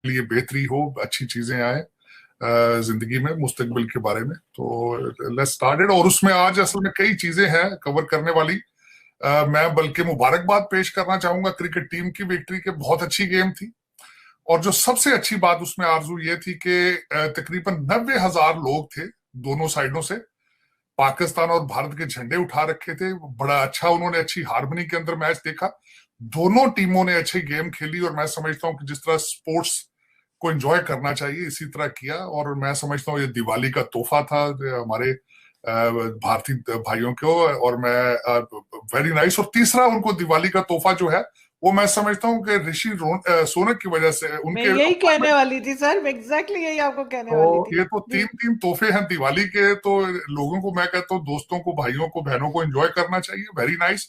लिए बेहतरी हो, अच्छी चीजें आए जिंदगी में, मुस्तकबिल के बारे में। तो लेट्स स्टार्टेड। और उसमें आज असल में कई चीजें हैं कवर करने वाली। मैं बल्कि मुबारकबाद पेश करना चाहूंगा क्रिकेट टीम की विक्ट्री के, बहुत अच्छी गेम थी। और जो सबसे अच्छी बात उसमें आरजू ये थी कि तकरीबन 90,000 लोग थे दोनों साइडों से, पाकिस्तान और भारत के झंडे उठा रखे थे। बड़ा अच्छा उन्होंने अच्छी हार्मनी के अंदर मैच देखा। दोनों टीमों ने अच्छी गेम खेली और मैं समझता हूं कि जिस तरह स्पोर्ट्स को एंजॉय करना चाहिए इसी तरह किया। और मैं समझता हूँ ये दिवाली का तोहफा था हमारे भारतीय भाइयों को। और मैं वेरी नाइस। और तीसरा उनको दिवाली का तोहफा जो है वो मैं समझता हूँ कि ऋषि सोनक की वजह से मैं उनके यही कहने वाली थी सर, मैं एग्जैक्टली यही आपको कहने वाली तो थी ये तो जी। तीन तीन तोहफे हैं दिवाली के। तो लोगों को मैं कहता हूँ, दोस्तों को, भाइयों को, बहनों को एंजॉय करना चाहिए। Very nice.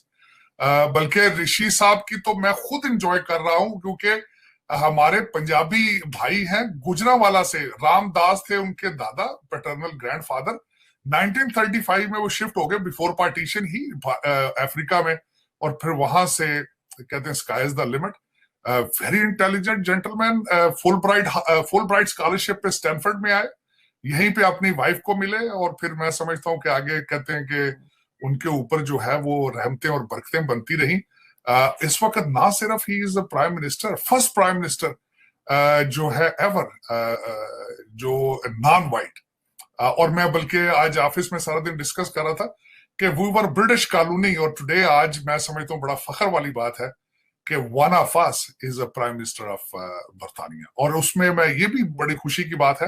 बल्कि ऋषि साहब की तो मैं खुद एंजॉय कर रहा हूं, क्योंकि हमारे पंजाबी भाई हैं गुजरांवाला से। रामदास थे उनके दादा, पैटर्नल ग्रैंडफादर। 1935 में वो शिफ्ट हो गए, बिफोर पार्टीशन ही, अफ्रीका में। और फिर वहां से कहते हैं sky is the limit. Very intelligent gentleman. Full bright scholarship पे स्टैनफोर्ड में आए, यहीं पे अपनी वाइफ को मिले। और फिर मैं समझता हूँ कि आगे कहते हैं कि उनके ऊपर जो है वो रहमतें और बरकतें बनती रही। इस वक्त ना सिर्फ he is prime minister, first prime minister जो है एवर, जो नॉन वाइट। और मैं बल्कि आज ऑफिस में सारा दिन डिस्कस कर रहा था कि वी वर ब्रिटिश कॉलोनी, और टुडे आज मैं समझता हूँ बड़ा फख्र वाली बात है कि one of us is a prime minister of बरतानिया। और उसमें मैं ये भी बड़ी खुशी की बात है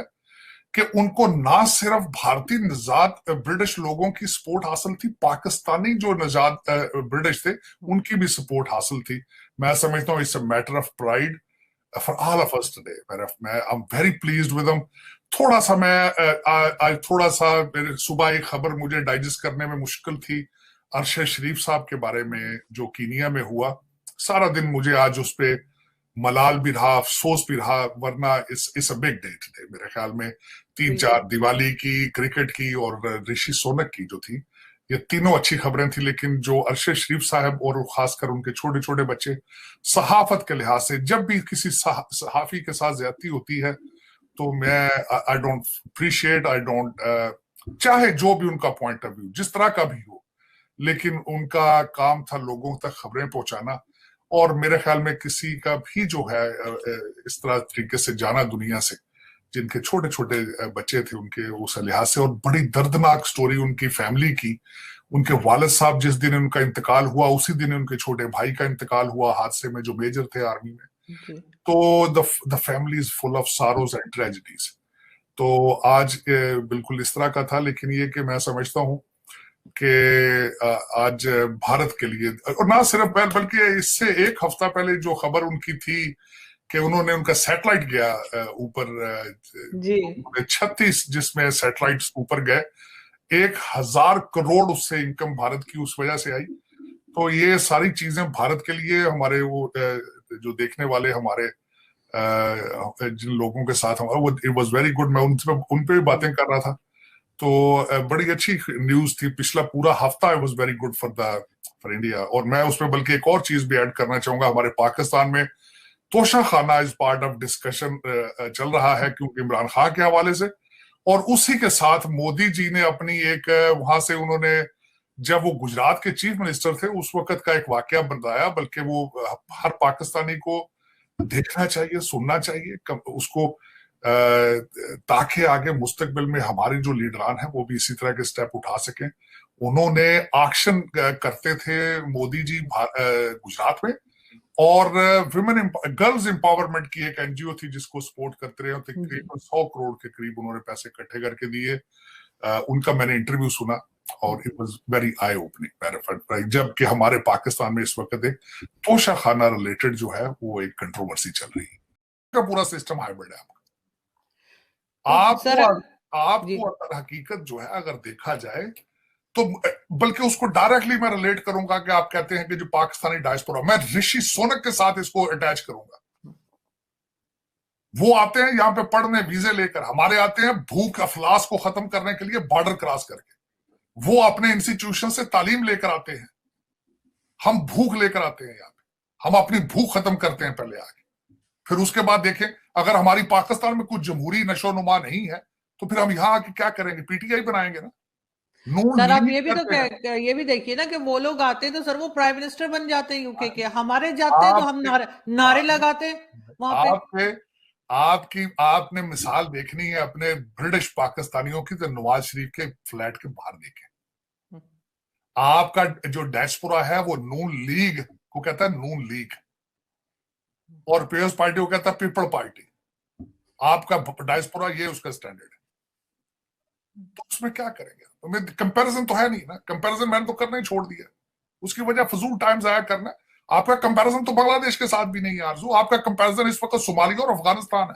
कि उनको ना सिर्फ भारतीय नजात ब्रिटिश लोगों की सपोर्ट हासिल थी, पाकिस्तानी जो नजात ब्रिटिश थे उनकी भी सपोर्ट हासिल थी। मैं समझता हूँ it's a matter of pride for all of us today. मैं I am very pleased with them. थोड़ा सा मैं आज थोड़ा सा सुबह एक खबर मुझे डाइजेस्ट करने में मुश्किल थी, अरशद शरीफ साहब के बारे में जो कीनिया में हुआ। सारा दिन मुझे आज उस पर मलाल भी रहा, अफसोस भी रहा, वरना इस अ बिग डे टुडे। मेरे ख्याल में 3-4 दिवाली की, क्रिकेट की और ऋषि सोनक की जो थी, ये तीनों अच्छी खबरें थी। लेकिन जो अरशद शरीफ साहब और खासकर उनके छोटे छोटे बच्चे, सहाफत के लिहाज से जब भी किसी सहाफी के साथ ज्यादती होती है तो मैं I don't appreciate, I don't, चाहे जो भी उनका पॉइंट ऑफ व्यू जिस तरह का भी हो, लेकिन उनका काम था लोगों तक खबरें पहुंचाना। और मेरे ख्याल में किसी का भी जो है इस तरह तरीके से जाना दुनिया से, जिनके छोटे छोटे बच्चे थे उनके उस लिहाज से। और बड़ी दर्दनाक स्टोरी उनकी फैमिली की। उनके वालिद साहब जिस दिन उनका इंतकाल हुआ उसी दिन उनके छोटे भाई का इंतकाल हुआ हादसे में, जो मेजर थे आर्मी में। तो the family is full of sorrows and tragedies. तो आज बिल्कुल इस तरह का था। लेकिन ये कि मैं समझता हूँ कि आज भारत के लिए, और ना सिर्फ बल्कि इससे एक हफ्ता पहले जो खबर उनकी थी कि उन्होंने उनका सैटेलाइट गया ऊपर, 36 जिसमें सैटेलाइट्स ऊपर गए, 1,000 करोड़ उससे इनकम भारत की उस वजह से आई। तो ये सारी चीजें भारत के लिए, हमारे वो जो देखने वाले हमारे जिन लोगों के साथ हमारा, वो इट वाज वेरी गुड। मैं उन पे भी बातें कर रहा था। तो बड़ी अच्छी न्यूज थी। पिछला पूरा हफ्ता was very good for India. और मैं उसमें बल्कि एक और चीज भी ऐड करना चाहूंगा। हमारे पाकिस्तान में तोशा खाना इज पार्ट ऑफ डिस्कशन चल रहा है, क्योंकि इमरान खान के हवाले से। और उसी के साथ मोदी जी ने अपनी एक वहां से उन्होंने, जब वो गुजरात के चीफ मिनिस्टर थे उस वक्त का एक वाकया बताया, बल्कि वो हर पाकिस्तानी को देखना चाहिए, सुनना चाहिए उसको, ताकि आगे मुस्तकबिल में हमारे जो लीडरान हैं वो भी इसी तरह के स्टेप उठा सकें। उन्होंने एक्शन करते थे मोदी जी गुजरात में। और विमेन गर्ल्स एम्पावरमेंट की एक एनजीओ थी जिसको सपोर्ट करते रहे। तकरीबन 100 करोड़ के करीब उन्होंने पैसे इकट्ठे करके दिए। उनका मैंने इंटरव्यू सुना और it was very I opening. जबकि हमारे पाकिस्तान में इस वक्त एक तोशा खाना रिलेटेड जो है वो एक कंट्रोवर्सी चल रही है। का पूरा सिस्टम हाइब्रिड है। आपको अगर हकीकत जो है अगर देखा जाए तो, बल्कि उसको डायरेक्टली मैं रिलेट करूंगा कि आप कहते हैं कि जो पाकिस्तानी डायस्पोरा, मैं ऋषि सोनक के साथ इसको अटैच करूंगा। वो आते हैं यहाँ पे पढ़ने वीजे लेकर, हमारे आते हैं भूख अफलास को खत्म करने के लिए बॉर्डर क्रॉस करके। वो अपने इंस्टीट्यूशन से तालीम लेकर आते हैं, हम भूख लेकर आते हैं यहाँ पे। हम अपनी भूख खत्म करते हैं पहले आके, फिर उसके बाद देखें, अगर हमारी पाकिस्तान में कुछ जमहूरी नशोनुमा नहीं है तो फिर हम यहाँ आके क्या करेंगे? पीटीआई बनाएंगे ना। नून सर आप लीग ये भी तो करते हैं। ये भी देखिए ना कि वो लोग आते हैं तो सर वो प्राइम मिनिस्टर बन जाते हैं यूके के, हमारे जाते हैं तो हम आपके नारे लगाते हैं वहां पे। आपके आपकी आपने मिसाल देखनी है अपने ब्रिटिश पाकिस्तानियों की, तो नवाज शरीफ के फ्लैट के बाहर देखें। आपका जो डायस्पोरा है वो नून लीग को कहता है, नून लीग, और पीपल्स पार्टी को कहता है पीपल पार्टी। आपका डायस्पोरा ये उसका स्टैंडर्ड है। तो उसमें क्या करेंगे? तो कंपैरिजन तो है नहीं ना, कंपैरिजन मैंने तो करना ही छोड़ दिया। उसकी वजह फजूल टाइम जाया करना। आपका कंपैरिजन तो बांग्लादेश के साथ भी नहीं है आरजू, आपका कंपैरिजन इस वक्त सोमालिया और अफगानिस्तान है,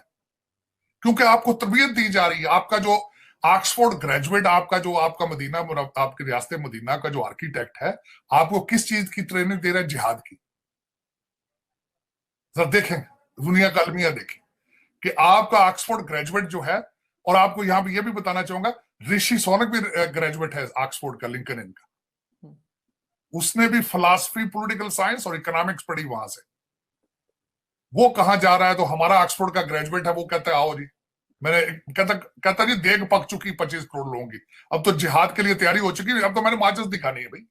क्योंकि आपको तरबियत दी जा रही है। आपका जो ऑक्सफोर्ड ग्रेजुएट, आपका जो आपका मदीना, आपके रियासत मदीना का जो आर्किटेक्ट है, आपको किस चीज की ट्रेनिंग दे रहा है? जिहाद की। जरा देखें, दुनिया का अलमिया देखें कि आपका ऑक्सफोर्ड ग्रेजुएट जो है, और आपको यहां पर यह भी बताना चाहूंगा, ऋषि सोनक भी ग्रेजुएट है ऑक्सफोर्ड का, लिंकन इनका। उसने भी फिलॉसफी, पॉलिटिकल साइंस और इकोनॉमिक्स पढ़ी वहां से। वो कहां जा रहा है? तो हमारा ऑक्सफोर्ड का ग्रेजुएट है, वो कहता है आओ जी, मैंने कहता जी देग पक चुकी 25 करोड़ लोगों की, अब तो जिहाद के लिए तैयारी हो चुकी है, अब तो मैंने माचिस दिखानी है भाई।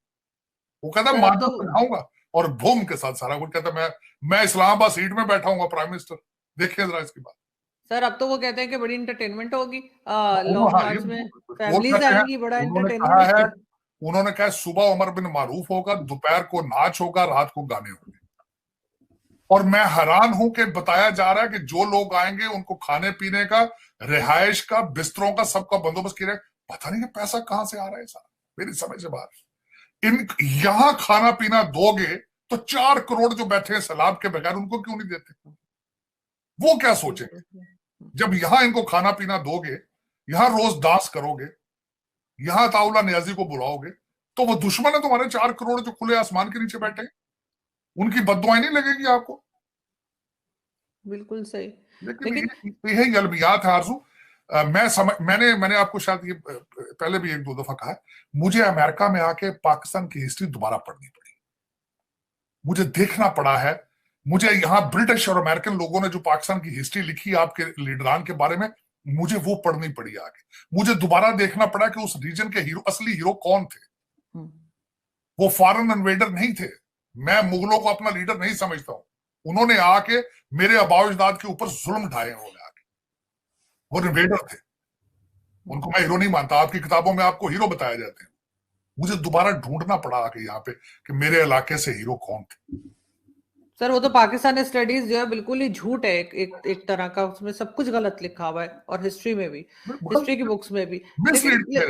वो कहता सर अब माचिस तो दिखाऊंगा, और भूम के साथ सारा कुछ कहता मैं इस्लामाबाद सीट में बैठा हूँ प्राइम मिनिस्टर। देखिए जरा इसकी बात। सर अब तो वो कहते हैं कि बड़ी इंटरटेनमेंट होगी लॉन्ग हाँ, ये मार्च में, वो फैमिलीज कहते हैं, आएंगी, बड़ा उन्होंने एंटरटेनिंग कहा है, होगी। उन्होंने कहा सुबह उमर बिन मारूफ होगा, दोपहर को नाच होगा, रात को गाने होंगे। और मैं हैरान हूं कि बताया जा रहा है कि जो लोग आएंगे उनको खाने पीने का, रिहाइश का, बिस्तरों का, सबका बंदोबस्त किया। पता नहीं पैसा कहां से आ रहा है सारा, मेरी समझ से बाहर। इन यहां खाना पीना दोगे तो 4 करोड़ जो बैठे हैं सैलाब के बगैर, उनको क्यों नहीं देते? वो क्या सोचेंगे? जब यहां इनको खाना पीना दोगे, यहां रोज दास करोगे, यहां ताउला नियाजी को बुलाओगे, तो वो दुश्मन है तुम्हारे 4 करोड़ जो खुले आसमान के नीचे बैठे हैं, उनकी बद्दुआएं नहीं लगेगी आपको? बिल्कुल सही। लेकिन लेकिन यही अलमियात है आरजू। मैंने आपको शायद ये पहले भी एक दो दफा कहा है, मुझे अमेरिका में आके पाकिस्तान की हिस्ट्री दोबारा पढ़नी पड़ी, मुझे देखना पड़ा है। मुझे यहाँ ब्रिटिश और अमेरिकन लोगों ने जो पाकिस्तान की हिस्ट्री लिखी आपके लीडरान के बारे में, मुझे वो पढ़नी पड़ी आगे। मुझे दोबारा देखना पड़ा कि उस रीजन के हीरो, असली हीरो कौन थे। वो फॉरेन इन्वेडर नहीं थे। मैं मुगलों को अपना लीडर नहीं समझता हूं। उन्होंने आके मेरे आबाओ अजदाद के ऊपर जुल्म ढाए, उन्होंने आके, वो इन्वेडर थे। उनको मैं हीरो नहीं मानता। आपकी किताबों में आपको हीरो बताया जाते हैं, मुझे दोबारा ढूंढना पड़ा आके यहाँ पे कि मेरे इलाके से हीरो कौन थे। सर वो तो पाकिस्तानी स्टडीज जो है बिल्कुल ही झूठ है, एक तरह का, उसमें सब कुछ गलत लिखा हुआ है, और हिस्ट्री में भी, हिस्ट्री की बुक्स में भी। मिसलीड किया।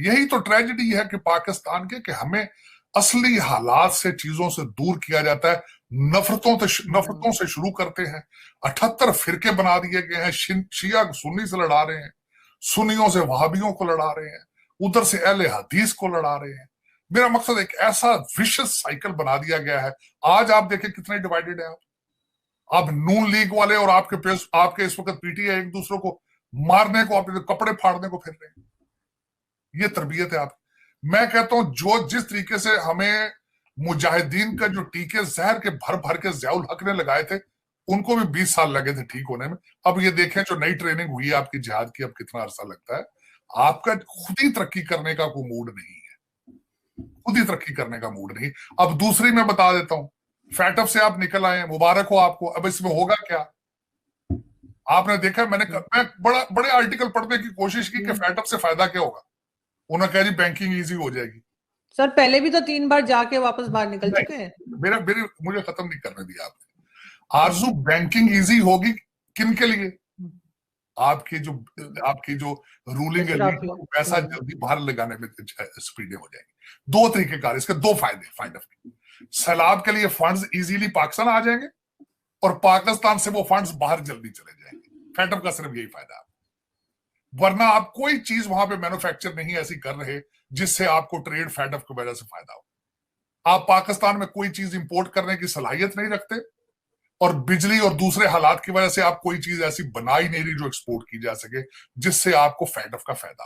यही तो ट्रेजेडी है कि पाकिस्तान के, कि हमें असली हालात से, चीजों से दूर किया जाता है। नफरतों से शुरू करते हैं। 78 फिरके बना दिए गए हैं। शिया सुन्नी से लड़ा रहे हैं, सुन्नियों से वहाबियों को लड़ा रहे हैं, उधर से अहले हदीस को लड़ा रहे हैं। मेरा मकसद एक ऐसा विशेष साइकिल बना दिया गया है। आज आप देखें कितने डिवाइडेड है आप नून लीग वाले और आपके इस वक्त पीटीआई एक दूसरे को मारने को, अपने कपड़े फाड़ने को फिर रहे हैं। ये तरबियत है आप। मैं कहता हूं जो जिस तरीके से हमें मुजाहिदीन का जो टीके जहर के भर भर के ज़ियाउल हक ने लगाए थे, उनको भी 20 साल लगे थे ठीक होने में। अब ये देखें जो नई ट्रेनिंग हुई है आपकी जिहाद की, अब कितना अरसा लगता है। आपका खुद ही तरक्की करने का कोई मूड नहीं है, खुद ही तरक्की करने का मूड नहीं। अब दूसरी मैं बता देता हूं, फैटफ से आप निकल आए, मुबारक हो आपको। अब इसमें होगा क्या? आपने देखा, मैं बड़े आर्टिकल पढ़ने की कोशिश की कि फैटफ से फायदा क्या होगा। उन्होंने कहा जी बैंकिंग इजी हो जाएगी। सर पहले भी तो 3 बार जाके वापस बाहर निकल चुके हैं। मुझे खत्म नहीं करने दिया आपने। आरजू, बैंकिंग इजी होगी किन के लिए? आपकी जो रूलिंग एलीट, पैसा जल्दी बाहर लगाने में स्पीडें हो जाएंगी। 2 तरीके कार, इसके 2 फायदे। सैलाब के लिए फंड्स इजीली पाकिस्तान आ जाएंगे, और पाकिस्तान से वो फंड्स बाहर जल्दी चले जाएंगे। फैटफ का सिर्फ यही फायदा है। वरना आप कोई चीज वहां पे मैन्युफैक्चर नहीं ऐसी कर रहे जिससे आपको ट्रेड फैटफ की वजह से फायदा हो। आप पाकिस्तान में कोई चीज इंपोर्ट करने की सलाहियत नहीं रखते, और बिजली और दूसरे हालात की वजह से आप कोई चीज ऐसी बना ही नहीं रही जो एक्सपोर्ट की जा सके जिससे आपको फैटफ का फायदा हो।